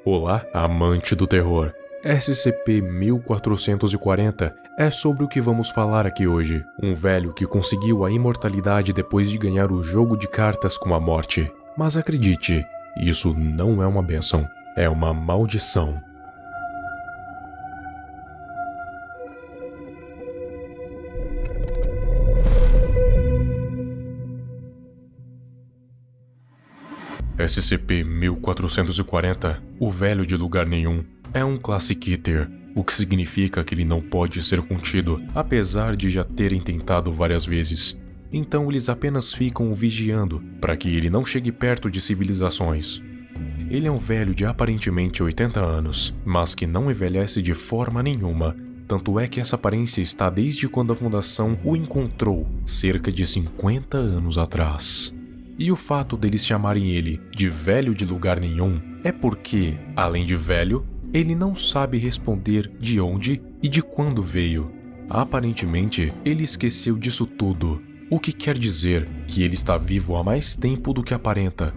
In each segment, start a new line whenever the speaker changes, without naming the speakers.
Olá, amante do terror. SCP-1440 é sobre o que vamos falar aqui hoje. Um velho que conseguiu a imortalidade depois de ganhar o jogo de cartas com a morte. Mas acredite, isso não é uma bênção, é uma maldição. SCP-1440, o velho de lugar nenhum, é um Classic Eater, o que significa que ele não pode ser contido, apesar de já terem tentado várias vezes. Então eles apenas ficam o vigiando para que ele não chegue perto de civilizações. Ele é um velho de aparentemente 80 anos, mas que não envelhece de forma nenhuma. Tanto é que essa aparência está desde quando a Fundação o encontrou, cerca de 50 anos atrás. E o fato deles chamarem ele de velho de lugar nenhum é porque, além de velho, ele não sabe responder de onde e de quando veio. Aparentemente, ele esqueceu disso tudo, o que quer dizer que ele está vivo há mais tempo do que aparenta.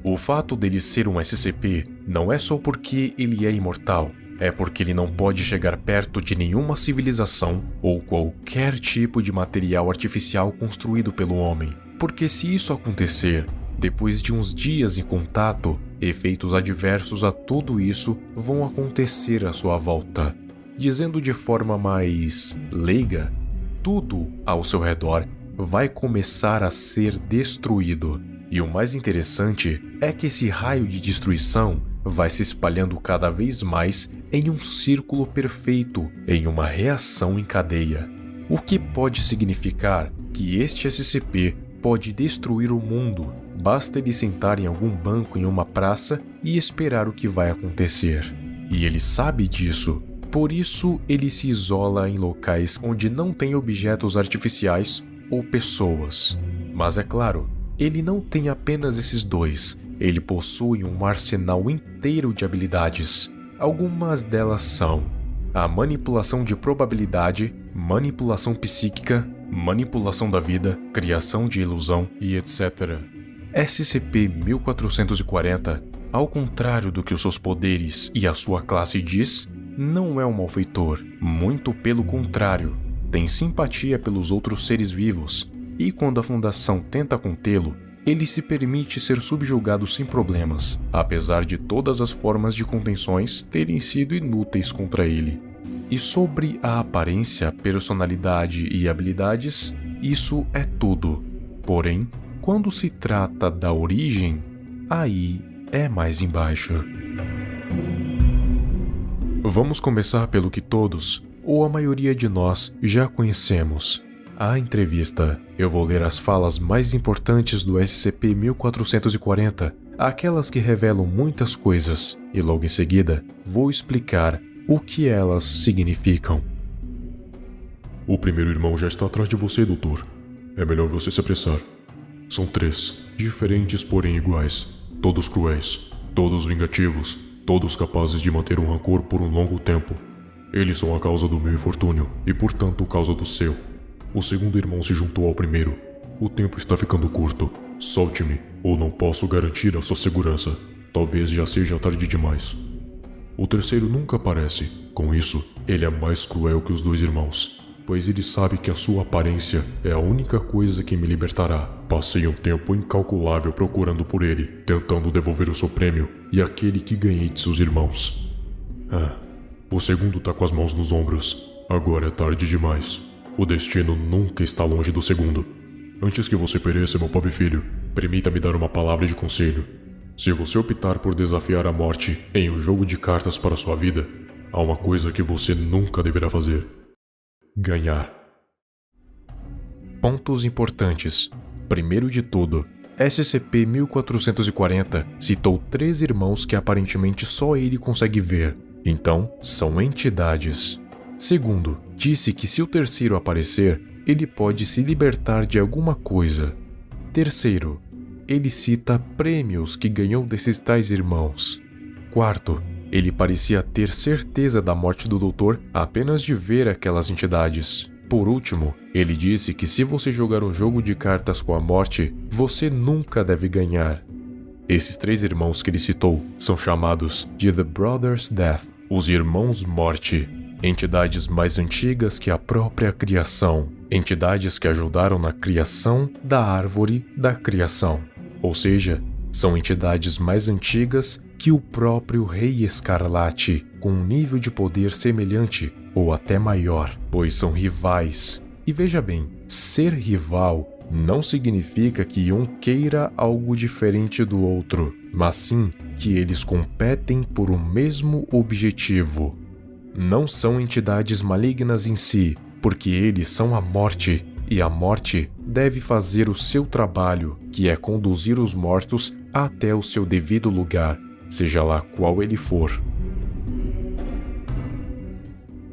O fato dele ser um SCP não é só porque ele é imortal, é porque ele não pode chegar perto de nenhuma civilização ou qualquer tipo de material artificial construído pelo homem. Porque se isso acontecer, depois de uns dias em contato, efeitos adversos a tudo isso vão acontecer à sua volta. Dizendo de forma mais leiga, tudo ao seu redor vai começar a ser destruído. E o mais interessante é que esse raio de destruição vai se espalhando cada vez mais em um círculo perfeito, em uma reação em cadeia. O que pode significar que este SCP pode destruir o mundo, basta ele sentar em algum banco em uma praça e esperar o que vai acontecer. E ele sabe disso, por isso ele se isola em locais onde não tem objetos artificiais ou pessoas. Mas é claro, ele não tem apenas esses dois, ele possui um arsenal inteiro de habilidades. Algumas delas são a manipulação de probabilidade, manipulação psíquica, manipulação da vida, criação de ilusão e etc. SCP-1440, ao contrário do que os seus poderes e a sua classe diz, não é um malfeitor, muito pelo contrário, tem simpatia pelos outros seres vivos, e quando a Fundação tenta contê-lo, ele se permite ser subjugado sem problemas, apesar de todas as formas de contenções terem sido inúteis contra ele. E sobre a aparência, personalidade e habilidades, isso é tudo. Porém, quando se trata da origem, aí é mais embaixo. Vamos começar pelo que todos, ou a maioria de nós, já conhecemos. A entrevista. Eu vou ler as falas mais importantes do SCP-1440, aquelas que revelam muitas coisas, e logo em seguida vou explicar o que elas significam.
O primeiro irmão já está atrás de você, doutor. É melhor você se apressar. São 3, diferentes porém iguais. Todos cruéis, todos vingativos, todos capazes de manter um rancor por um longo tempo. Eles são a causa do meu infortúnio e, portanto, causa do seu. O segundo irmão se juntou ao primeiro. O tempo está ficando curto. Solte-me, ou não posso garantir a sua segurança. Talvez já seja tarde demais. O terceiro nunca aparece. Com isso, ele é mais cruel que os 2 irmãos, pois ele sabe que a sua aparência é a única coisa que me libertará. Passei um tempo incalculável procurando por ele, tentando devolver o seu prêmio e aquele que ganhei de seus irmãos. O segundo tá com as mãos nos ombros. Agora é tarde demais. O destino nunca está longe do segundo. Antes que você pereça, meu pobre filho, permita-me dar uma palavra de conselho. Se você optar por desafiar a morte em um jogo de cartas para sua vida, há uma coisa que você nunca deverá fazer: ganhar.
Pontos importantes. Primeiro de tudo, SCP-1440 citou 3 irmãos que aparentemente só ele consegue ver, então são entidades. Segundo, disse que se o terceiro aparecer, ele pode se libertar de alguma coisa. Terceiro, ele cita prêmios que ganhou desses tais irmãos. Quarto, ele parecia ter certeza da morte do doutor apenas de ver aquelas entidades. Por último, ele disse que se você jogar um jogo de cartas com a morte, você nunca deve ganhar. Esses 3 irmãos que ele citou são chamados de The Brothers Death, os Irmãos Morte, entidades mais antigas que a própria criação, entidades que ajudaram na criação da árvore da criação, ou seja, são entidades mais antigas que o próprio Rei Escarlate, com um nível de poder semelhante ou até maior, pois são rivais. E veja bem, ser rival não significa que um queira algo diferente do outro, mas sim que eles competem por um mesmo objetivo. Não são entidades malignas em si, porque eles são a morte, e a morte deve fazer o seu trabalho, que é conduzir os mortos até o seu devido lugar, seja lá qual ele for.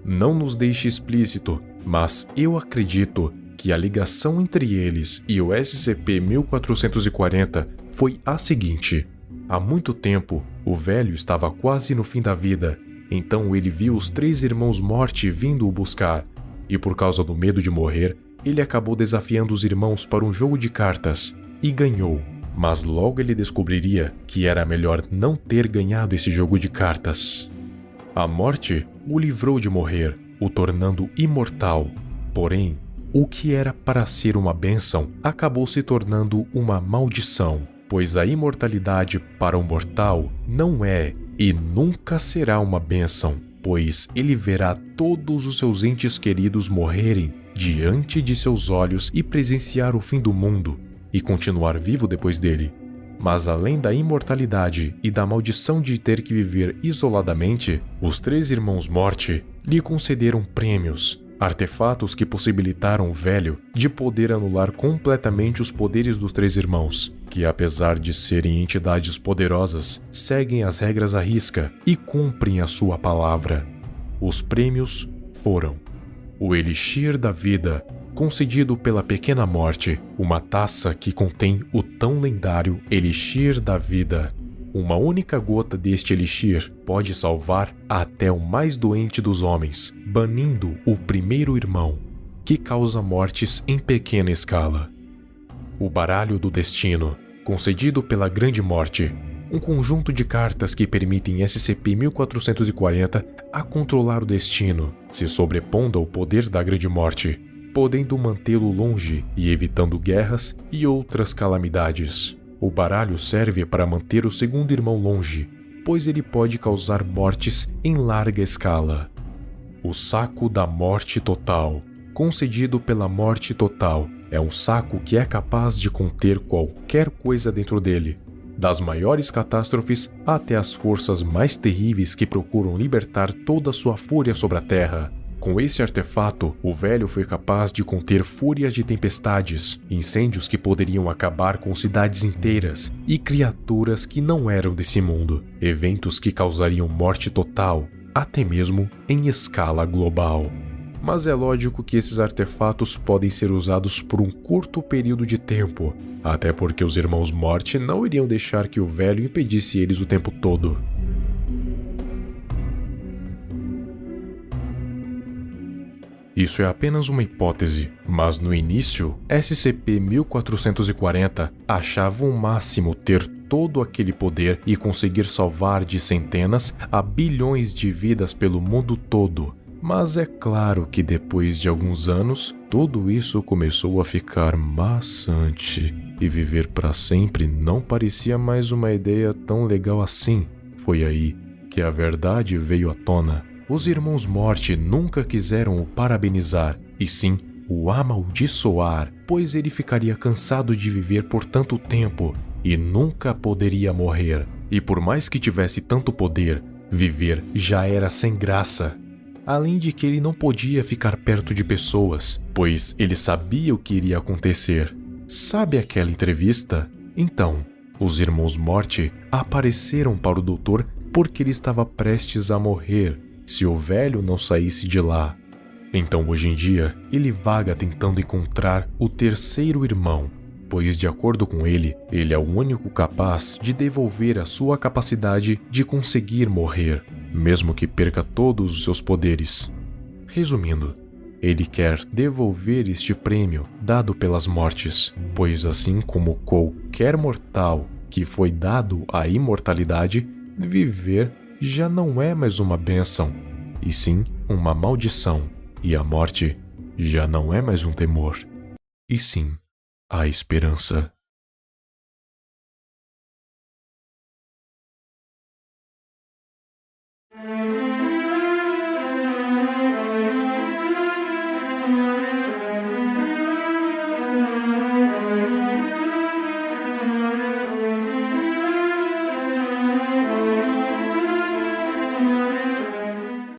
Não nos deixe explícito, mas eu acredito que a ligação entre eles e o SCP-1440 foi a seguinte. Há muito tempo, o velho estava quase no fim da vida, então ele viu os 3 irmãos Morte vindo o buscar, e por causa do medo de morrer, ele acabou desafiando os irmãos para um jogo de cartas, e ganhou. Mas logo ele descobriria que era melhor não ter ganhado esse jogo de cartas. A morte o livrou de morrer, o tornando imortal. Porém, o que era para ser uma bênção acabou se tornando uma maldição, pois a imortalidade para um mortal não é e nunca será uma bênção, pois ele verá todos os seus entes queridos morrerem diante de seus olhos e presenciar o fim do mundo e continuar vivo depois dele. Mas além da imortalidade e da maldição de ter que viver isoladamente, os 3 irmãos Morte lhe concederam prêmios, artefatos que possibilitaram o velho de poder anular completamente os poderes dos 3 irmãos, que apesar de serem entidades poderosas, seguem as regras à risca e cumprem a sua palavra. Os prêmios foram o Elixir da Vida, concedido pela Pequena Morte, uma taça que contém o tão lendário Elixir da Vida. Uma única gota deste elixir pode salvar até o mais doente dos homens, banindo o primeiro irmão, que causa mortes em pequena escala. O Baralho do Destino, concedido pela Grande Morte, um conjunto de cartas que permitem SCP-1440 a controlar o destino, se sobrepondo ao poder da Grande Morte, podendo mantê-lo longe e evitando guerras e outras calamidades. O baralho serve para manter o segundo irmão longe, pois ele pode causar mortes em larga escala. O Saco da Morte Total, concedido pela Morte Total, é um saco que é capaz de conter qualquer coisa dentro dele, das maiores catástrofes até as forças mais terríveis que procuram libertar toda a sua fúria sobre a Terra. Com esse artefato, o velho foi capaz de conter fúrias de tempestades, incêndios que poderiam acabar com cidades inteiras e criaturas que não eram desse mundo, eventos que causariam morte total, até mesmo em escala global. Mas é lógico que esses artefatos podem ser usados por um curto período de tempo, até porque os Irmãos Morte não iriam deixar que o velho impedisse eles o tempo todo. Isso é apenas uma hipótese, mas no início, SCP-1440 achava o máximo ter todo aquele poder e conseguir salvar de centenas a bilhões de vidas pelo mundo todo. Mas é claro que depois de alguns anos, tudo isso começou a ficar maçante e viver para sempre não parecia mais uma ideia tão legal assim. Foi aí que a verdade veio à tona. Os Irmãos Morte nunca quiseram o parabenizar, e sim o amaldiçoar, pois ele ficaria cansado de viver por tanto tempo e nunca poderia morrer. E por mais que tivesse tanto poder, viver já era sem graça. Além de que ele não podia ficar perto de pessoas, pois ele sabia o que iria acontecer. Sabe aquela entrevista? Então, os Irmãos Morte apareceram para o doutor porque ele estava prestes a morrer se o velho não saísse de lá. Então hoje em dia, ele vaga tentando encontrar o terceiro irmão, pois de acordo com ele, ele é o único capaz de devolver a sua capacidade de conseguir morrer, mesmo que perca todos os seus poderes. Resumindo, ele quer devolver este prêmio dado pelas mortes, pois assim como qualquer mortal, que foi dado a imortalidade, viver já não é mais uma bênção, e sim uma maldição, e a morte já não é mais um temor, e sim a esperança.